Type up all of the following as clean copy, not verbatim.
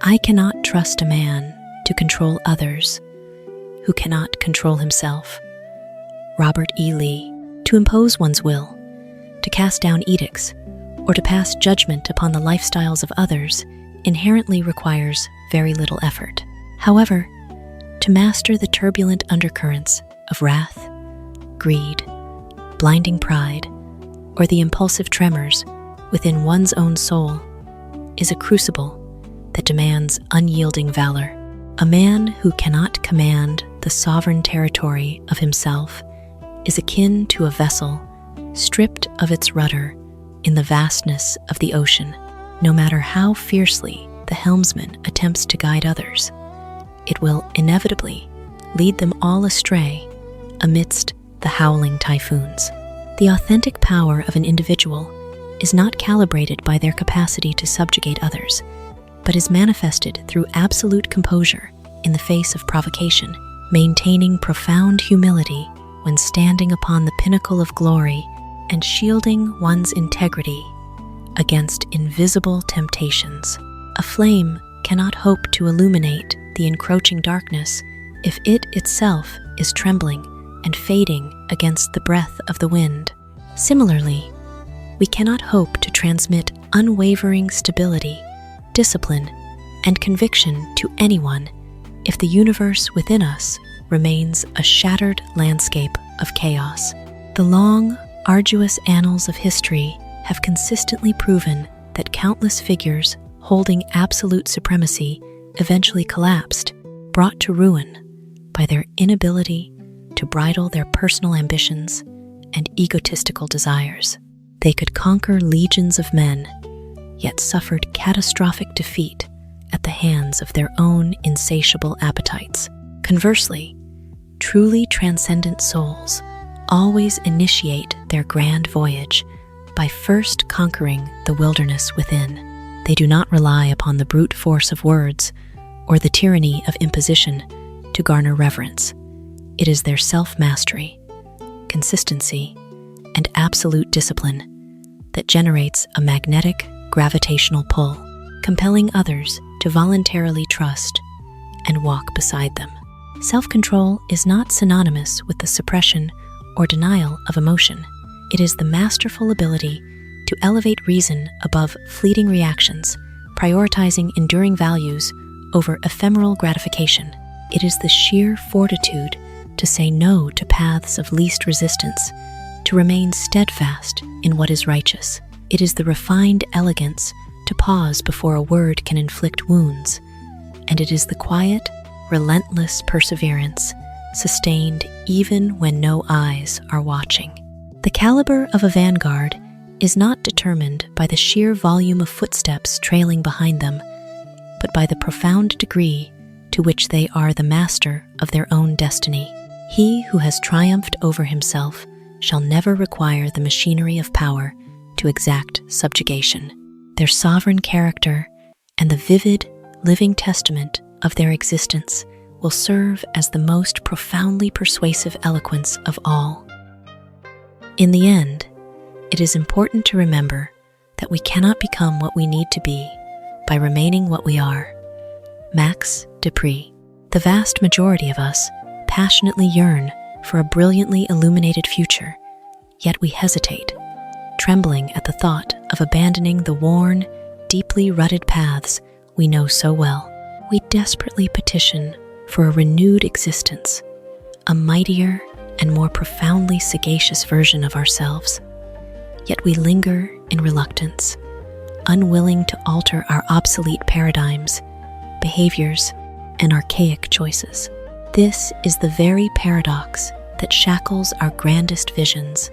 I cannot trust a man to control others who cannot control himself. Robert E. Lee. To impose one's will, to cast down edicts, or to pass judgment upon the lifestyles of others inherently requires very little effort. However, to master the turbulent undercurrents of wrath, greed, blinding pride, or the impulsive tremors within one's own soul is a crucible that demands unyielding valor. A man who cannot command the sovereign territory of himself is akin to a vessel stripped of its rudder in the vastness of the ocean. No matter how fiercely the helmsman attempts to guide others, it will inevitably lead them all astray amidst the howling typhoons. The authentic power of an individual is not calibrated by their capacity to subjugate others, but is manifested through absolute composure in the face of provocation, maintaining profound humility when standing upon the pinnacle of glory and shielding one's integrity against invisible temptations. A flame cannot hope to illuminate the encroaching darkness if it itself is trembling and fading against the breath of the wind. Similarly, we cannot hope to transmit unwavering stability, discipline, and conviction to anyone if the universe within us remains a shattered landscape of chaos. The long, arduous annals of history have consistently proven that countless figures holding absolute supremacy eventually collapsed, brought to ruin by their inability to bridle their personal ambitions and egotistical desires. They could conquer legions of men, yet suffered catastrophic defeat at the hands of their own insatiable appetites. Conversely, truly transcendent souls always initiate their grand voyage by first conquering the wilderness within. They do not rely upon the brute force of words or the tyranny of imposition to garner reverence. It is their self-mastery, consistency, and absolute discipline that generates a magnetic gravitational pull, compelling others to voluntarily trust and walk beside them. Self-control is not synonymous with the suppression or denial of emotion. It is the masterful ability to elevate reason above fleeting reactions, prioritizing enduring values over ephemeral gratification. It is the sheer fortitude to say no to paths of least resistance, to remain steadfast in what is righteous. It is the refined elegance to pause before a word can inflict wounds, and it is the quiet, relentless perseverance, sustained even when no eyes are watching. The caliber of a vanguard is not determined by the sheer volume of footsteps trailing behind them, but by the profound degree to which they are the master of their own destiny. He who has triumphed over himself shall never require the machinery of power to exact subjugation. Their sovereign character and the vivid, living testament of their existence will serve as the most profoundly persuasive eloquence of all. In the end, it is important to remember that we cannot become what we need to be by remaining what we are. Max de Pree. The vast majority of us passionately yearn for a brilliantly illuminated future, yet we hesitate, trembling at the thought of abandoning the worn, deeply rutted paths we know so well. We desperately petition for a renewed existence, a mightier and more profoundly sagacious version of ourselves. Yet we linger in reluctance, unwilling to alter our obsolete paradigms, behaviors, and archaic choices. This is the very paradox that shackles our grandest visions,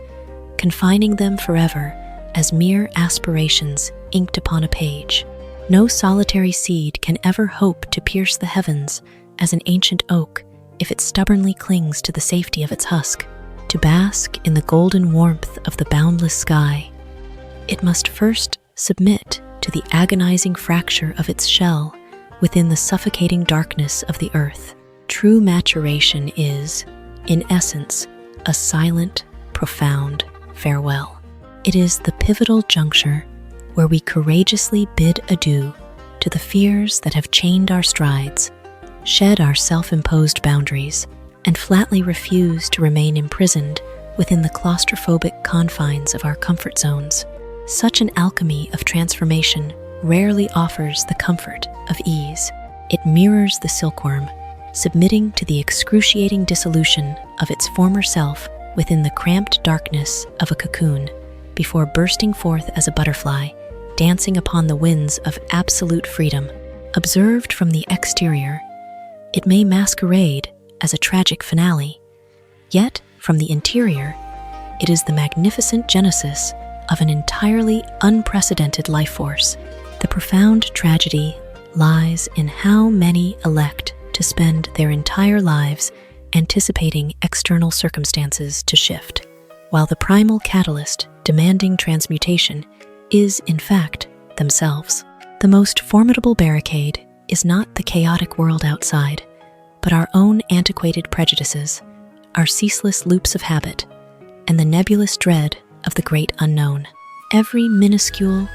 confining them forever as mere aspirations inked upon a page. No solitary seed can ever hope to pierce the heavens as an ancient oak if it stubbornly clings to the safety of its husk. To bask in the golden warmth of the boundless sky, it must first submit to the agonizing fracture of its shell within the suffocating darkness of the earth. True maturation is, in essence, a silent, profound farewell. It is the pivotal juncture where we courageously bid adieu to the fears that have chained our strides, shed our self-imposed boundaries, and flatly refuse to remain imprisoned within the claustrophobic confines of our comfort zones. Such an alchemy of transformation rarely offers the comfort of ease. It mirrors the silkworm, submitting to the excruciating dissolution of its former self within the cramped darkness of a cocoon, before bursting forth as a butterfly, dancing upon the winds of absolute freedom. Observed from the exterior, it may masquerade as a tragic finale, yet from the interior, it is the magnificent genesis of an entirely unprecedented life force. The profound tragedy lies in how many elect to spend their entire lives anticipating external circumstances to shift, while the primal catalyst demanding transmutation is, in fact, themselves. The most formidable barricade is not the chaotic world outside, but our own antiquated prejudices, our ceaseless loops of habit, and the nebulous dread of the great unknown. Every minuscule,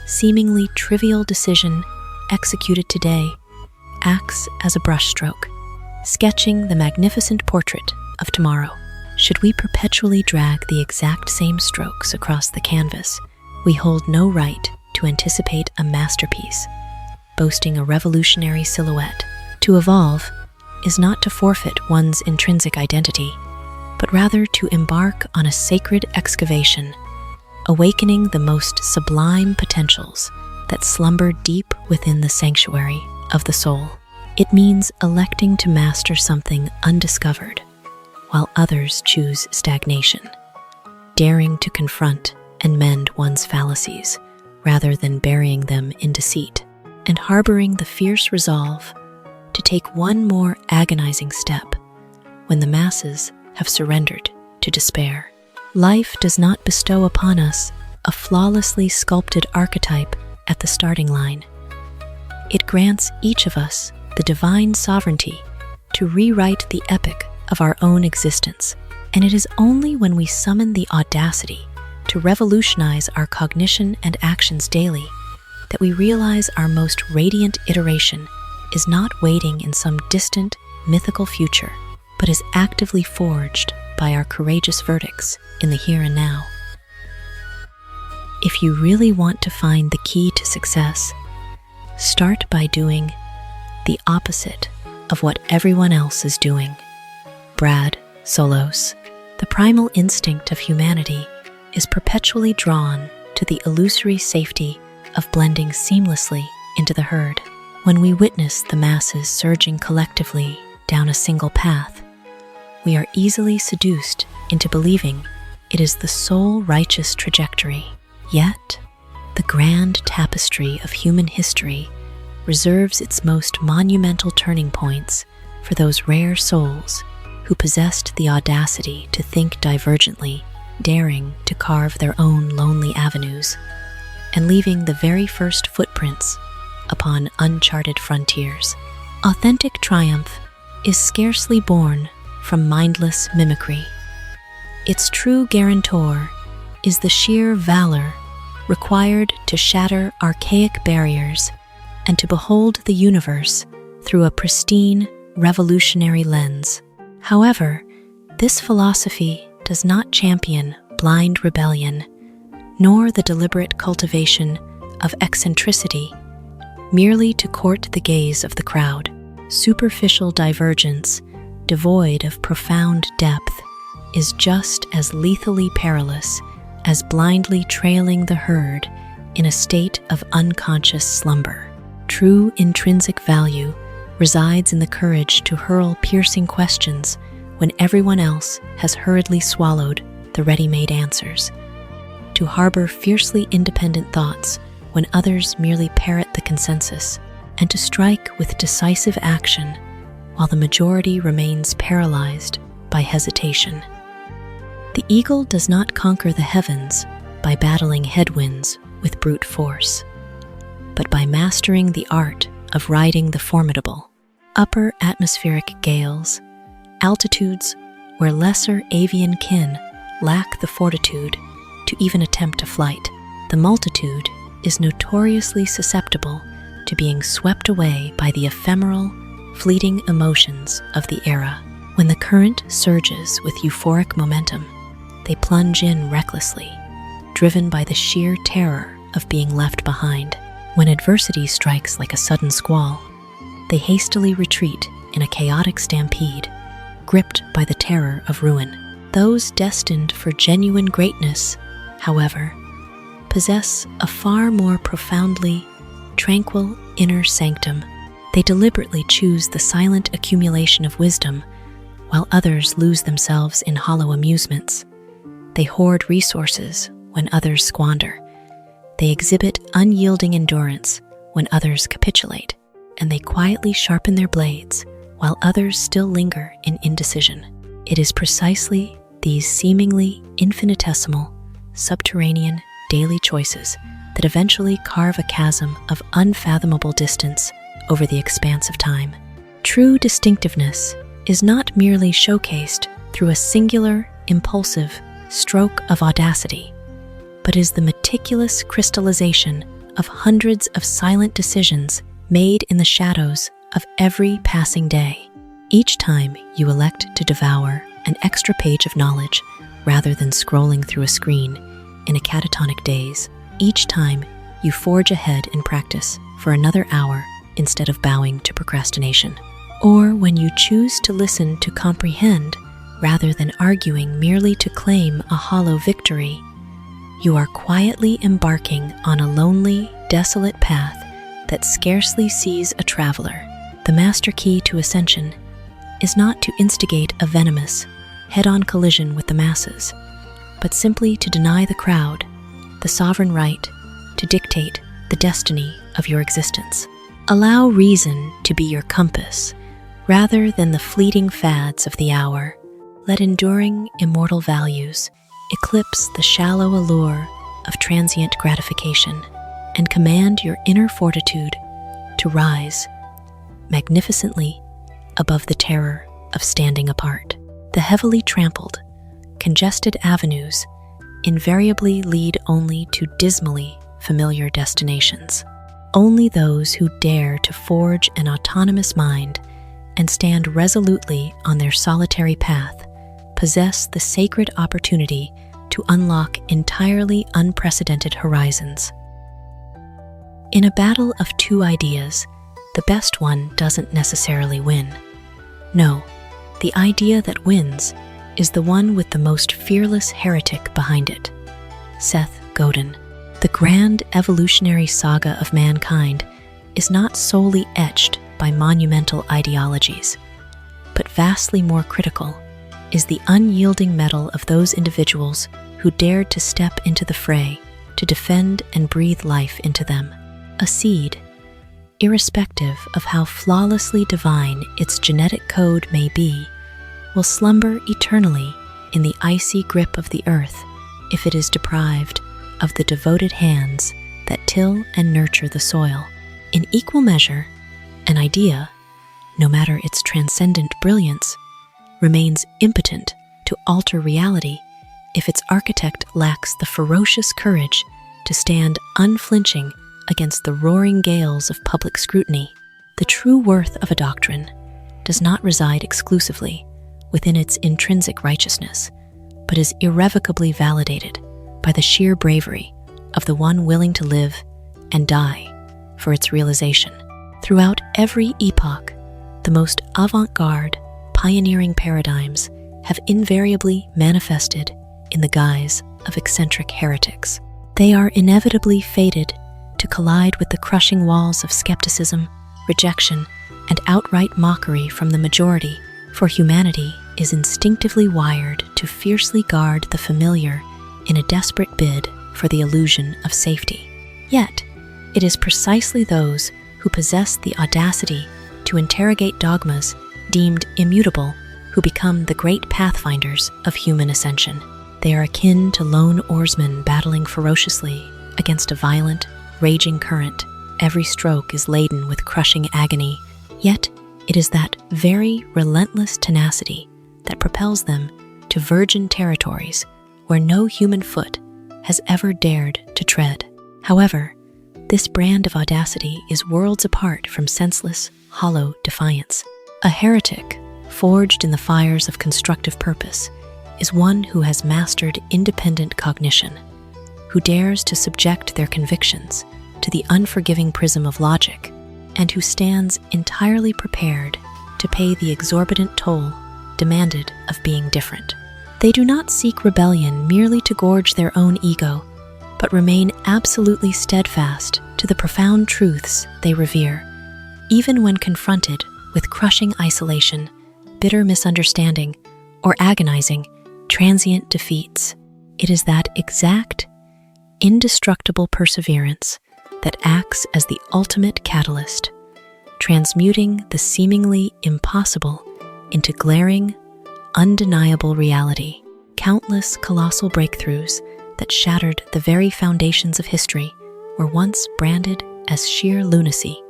seemingly trivial decision executed today acts as a brushstroke, sketching the magnificent portrait of tomorrow. Should we perpetually drag the exact same strokes across the canvas, we hold no right to anticipate a masterpiece, boasting a revolutionary silhouette. To evolve is not to forfeit one's intrinsic identity, but rather to embark on a sacred excavation, awakening the most sublime potentials that slumber deep within the sanctuary of the soul. It means electing to master something undiscovered, while others choose stagnation, daring to confront and mend one's fallacies rather than burying them in deceit, and harboring the fierce resolve to take one more agonizing step when the masses have surrendered to despair. Life does not bestow upon us a flawlessly sculpted archetype at the starting line. It grants each of us the divine sovereignty to rewrite the epic of our own existence, and it is only when we summon the audacity to revolutionize our cognition and actions daily that we realize our most radiant iteration is not waiting in some distant, mythical future, but is actively forged by our courageous verdicts in the here and now. If you really want to find the key to success, start by doing the opposite of what everyone else is doing. Brad Solos. The primal instinct of humanity is perpetually drawn to the illusory safety of blending seamlessly into the herd. When we witness the masses surging collectively down a single path, we are easily seduced into believing it is the sole righteous trajectory. Yet, the grand tapestry of human history reserves its most monumental turning points for those rare souls who possessed the audacity to think divergently, daring to carve their own lonely avenues, and leaving the very first footprints upon uncharted frontiers. Authentic triumph is scarcely born from mindless mimicry. Its true guarantor is the sheer valor required to shatter archaic barriers and to behold the universe through a pristine, revolutionary lens. However, this philosophy does not champion blind rebellion, nor the deliberate cultivation of eccentricity, merely to court the gaze of the crowd. Superficial divergence, devoid of profound depth, is just as lethally perilous as blindly trailing the herd in a state of unconscious slumber. True intrinsic value resides in the courage to hurl piercing questions when everyone else has hurriedly swallowed the ready-made answers, to harbor fiercely independent thoughts when others merely parrot the consensus, and to strike with decisive action while the majority remains paralyzed by hesitation. The eagle does not conquer the heavens by battling headwinds with brute force, but by mastering the art of riding the formidable. Upper atmospheric gales, altitudes where lesser avian kin lack the fortitude to even attempt a flight. The multitude is notoriously susceptible to being swept away by the ephemeral, fleeting emotions of the era. When the current surges with euphoric momentum, they plunge in recklessly, driven by the sheer terror of being left behind. When adversity strikes like a sudden squall, they hastily retreat in a chaotic stampede, gripped by the terror of ruin. Those destined for genuine greatness, however, possess a far more profoundly tranquil inner sanctum. They deliberately choose the silent accumulation of wisdom, while others lose themselves in hollow amusements. They hoard resources when others squander. They exhibit unyielding endurance when others capitulate, and they quietly sharpen their blades while others still linger in indecision. It is precisely these seemingly infinitesimal, subterranean, daily choices that eventually carve a chasm of unfathomable distance over the expanse of time. True distinctiveness is not merely showcased through a singular, impulsive stroke of audacity, but is the meticulous crystallization of hundreds of silent decisions made in the shadows of every passing day. Each time you elect to devour an extra page of knowledge rather than scrolling through a screen in a catatonic daze, each time you forge ahead in practice for another hour instead of bowing to procrastination, or when you choose to listen to comprehend rather than arguing merely to claim a hollow victory, you are quietly embarking on a lonely, desolate path that scarcely sees a traveler. The master key to ascension is not to instigate a venomous, head-on collision with the masses, but simply to deny the crowd the sovereign right to dictate the destiny of your existence. Allow reason to be your compass, rather than the fleeting fads of the hour. Let enduring, immortal values eclipse the shallow allure of transient gratification, and command your inner fortitude to rise magnificently above the terror of standing apart. The heavily trampled, congested avenues invariably lead only to dismally familiar destinations. Only those who dare to forge an autonomous mind and stand resolutely on their solitary path possess the sacred opportunity to unlock entirely unprecedented horizons. In a battle of two ideas, the best one doesn't necessarily win. No, the idea that wins is the one with the most fearless heretic behind it. Seth Godin. The grand evolutionary saga of mankind is not solely etched by monumental ideologies, but vastly more critical is the unyielding mettle of those individuals who dared to step into the fray to defend and breathe life into them. A seed, irrespective of how flawlessly divine its genetic code may be, will slumber eternally in the icy grip of the earth if it is deprived of the devoted hands that till and nurture the soil. In equal measure, an idea, no matter its transcendent brilliance, remains impotent to alter reality if its architect lacks the ferocious courage to stand unflinching against the roaring gales of public scrutiny. The true worth of a doctrine does not reside exclusively within its intrinsic righteousness, but is irrevocably validated by the sheer bravery of the one willing to live and die for its realization. Throughout every epoch, the most avant-garde, pioneering paradigms have invariably manifested in the guise of eccentric heretics. They are inevitably fated to collide with the crushing walls of skepticism, rejection, and outright mockery from the majority, for humanity is instinctively wired to fiercely guard the familiar in a desperate bid for the illusion of safety. Yet, it is precisely those who possess the audacity to interrogate dogmas deemed immutable who become the great pathfinders of human ascension. They are akin to lone oarsmen battling ferociously against a violent, raging current. Every stroke is laden with crushing agony, yet it is that very relentless tenacity that propels them to virgin territories where no human foot has ever dared to tread. However, This brand of audacity is worlds apart from senseless, hollow defiance. A heretic, forged in the fires of constructive purpose, is one who has mastered independent cognition, who dares to subject their convictions to the unforgiving prism of logic, and who stands entirely prepared to pay the exorbitant toll demanded of being different. They do not seek rebellion merely to gorge their own ego, but remain absolutely steadfast to the profound truths they revere, even when confronted with crushing isolation, bitter misunderstanding, or agonizing, transient defeats. It is that exact, indestructible perseverance that acts as the ultimate catalyst, transmuting the seemingly impossible into glaring, undeniable reality. Countless colossal breakthroughs that shattered the very foundations of history were once branded as sheer lunacy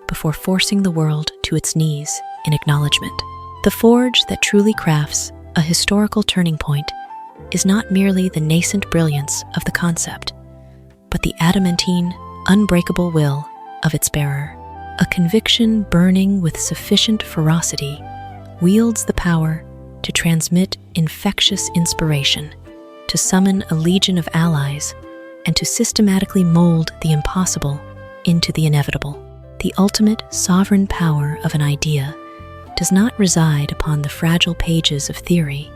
before forcing the world to its knees in acknowledgement. The forge that truly crafts a historical turning point is not merely the nascent brilliance of the concept, but the adamantine, unbreakable will of its bearer. A conviction burning with sufficient ferocity wields the power to transmit infectious inspiration, to summon a legion of allies, and to systematically mold the impossible into the inevitable. The ultimate sovereign power of an idea does not reside upon the fragile pages of theory,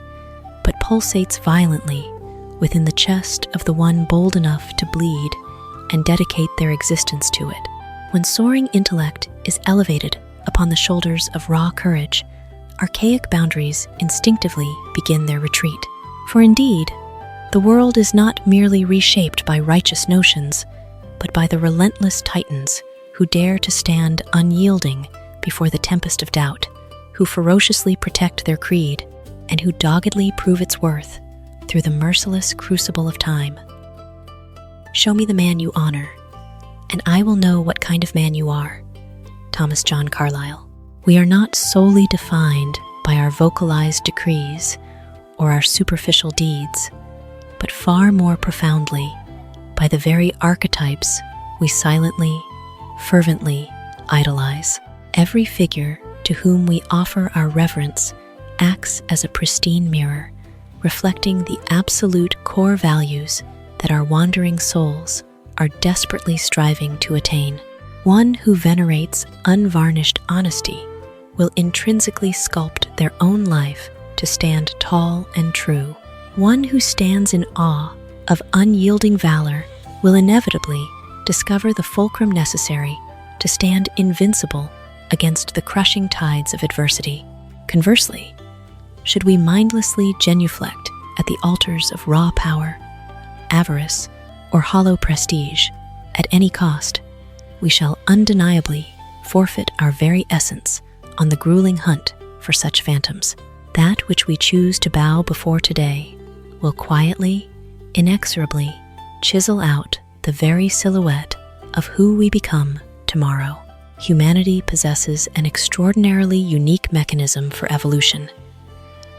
but pulsates violently within the chest of the one bold enough to bleed and dedicate their existence to it. When soaring intellect is elevated upon the shoulders of raw courage, archaic boundaries instinctively begin their retreat. For indeed, the world is not merely reshaped by righteous notions, but by the relentless titans who dare to stand unyielding before the tempest of doubt, who ferociously protect their creed, and who doggedly prove its worth through the merciless crucible of time. Show me the man you honor, and I will know what kind of man you are. Thomas John Carlisle. We are not solely defined by our vocalized decrees or our superficial deeds, but far more profoundly by the very archetypes we silently, fervently idolize. Every figure to whom we offer our reverence acts as a pristine mirror, reflecting the absolute core values that our wandering souls are desperately striving to attain. One who venerates unvarnished honesty will intrinsically sculpt their own life to stand tall and true. One who stands in awe of unyielding valor will inevitably discover the fulcrum necessary to stand invincible against the crushing tides of adversity. Conversely, should we mindlessly genuflect at the altars of raw power, avarice, or hollow prestige at any cost, we shall undeniably forfeit our very essence on the grueling hunt for such phantoms. That which we choose to bow before today will quietly, inexorably chisel out the very silhouette of who we become tomorrow. Humanity possesses an extraordinarily unique mechanism for evolution.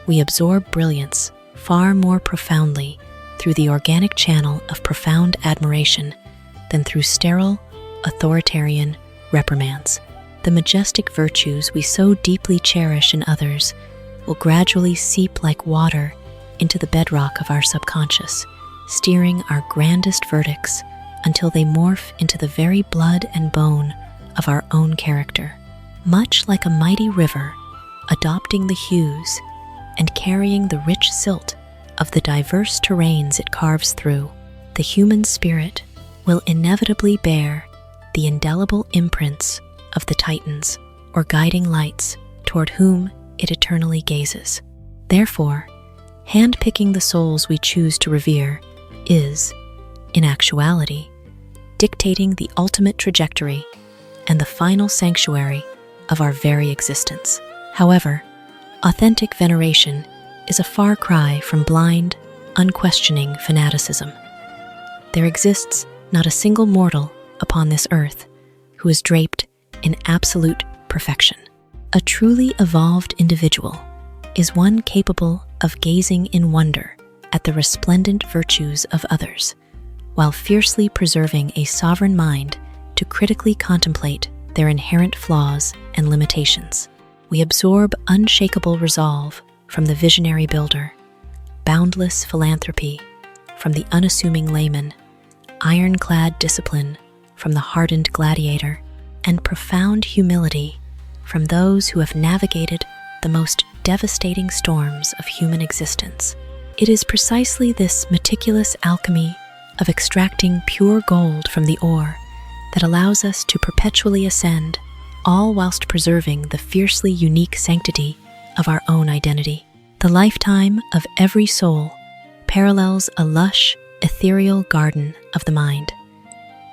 We absorb brilliance far more profoundly through the organic channel of profound admiration than through sterile, authoritarian reprimands. The majestic virtues we so deeply cherish in others will gradually seep like water into the bedrock of our subconscious, steering our grandest verdicts until they morph into the very blood and bone of our own character. Much like a mighty river, adopting the hues and carrying the rich silt of the diverse terrains it carves through, the human spirit will inevitably bear the indelible imprints of the titans or guiding lights toward whom it eternally gazes. Therefore, handpicking the souls we choose to revere is, in actuality, dictating the ultimate trajectory and the final sanctuary of our very existence. However, authentic veneration is a far cry from blind, unquestioning fanaticism. There exists not a single mortal upon this earth who is draped in absolute perfection. A truly evolved individual is one capable of gazing in wonder at the resplendent virtues of others, while fiercely preserving a sovereign mind to critically contemplate their inherent flaws and limitations. We absorb unshakable resolve from the visionary builder, boundless philanthropy from the unassuming layman, ironclad discipline from the hardened gladiator, and profound humility from those who have navigated the most devastating storms of human existence. It is precisely this meticulous alchemy of extracting pure gold from the ore that allows us to perpetually ascend, all whilst preserving the fiercely unique sanctity of our own identity. The lifetime of every soul parallels a lush, ethereal garden of the mind.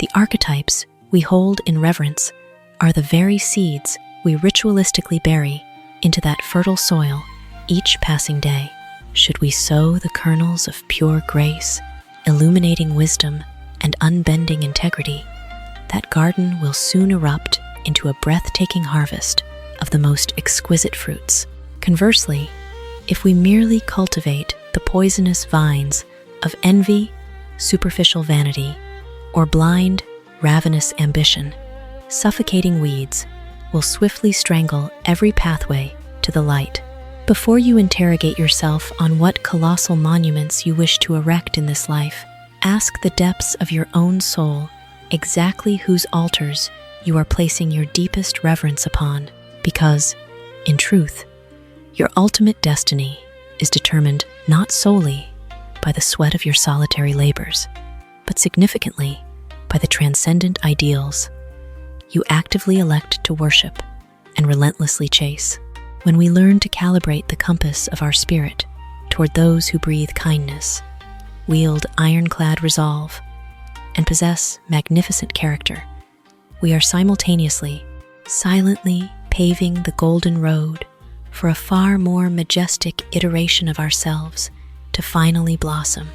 The archetypes we hold in reverence are the very seeds we ritualistically bury into that fertile soil each passing day. Should we sow the kernels of pure grace, illuminating wisdom, and unbending integrity, that garden will soon erupt into a breathtaking harvest of the most exquisite fruits. Conversely, if we merely cultivate the poisonous vines of envy, superficial vanity, or blind, ravenous ambition, suffocating weeds will swiftly strangle every pathway to the light. Before you interrogate yourself on what colossal monuments you wish to erect in this life, ask the depths of your own soul exactly whose altars you are placing your deepest reverence upon, because, in truth, your ultimate destiny is determined not solely by the sweat of your solitary labors, but significantly by the transcendent ideals you actively elect to worship and relentlessly chase. When we learn to calibrate the compass of our spirit toward those who breathe kindness, wield ironclad resolve, and possess magnificent character, we are simultaneously, silently paving the golden road for a far more majestic iteration of ourselves to finally blossom.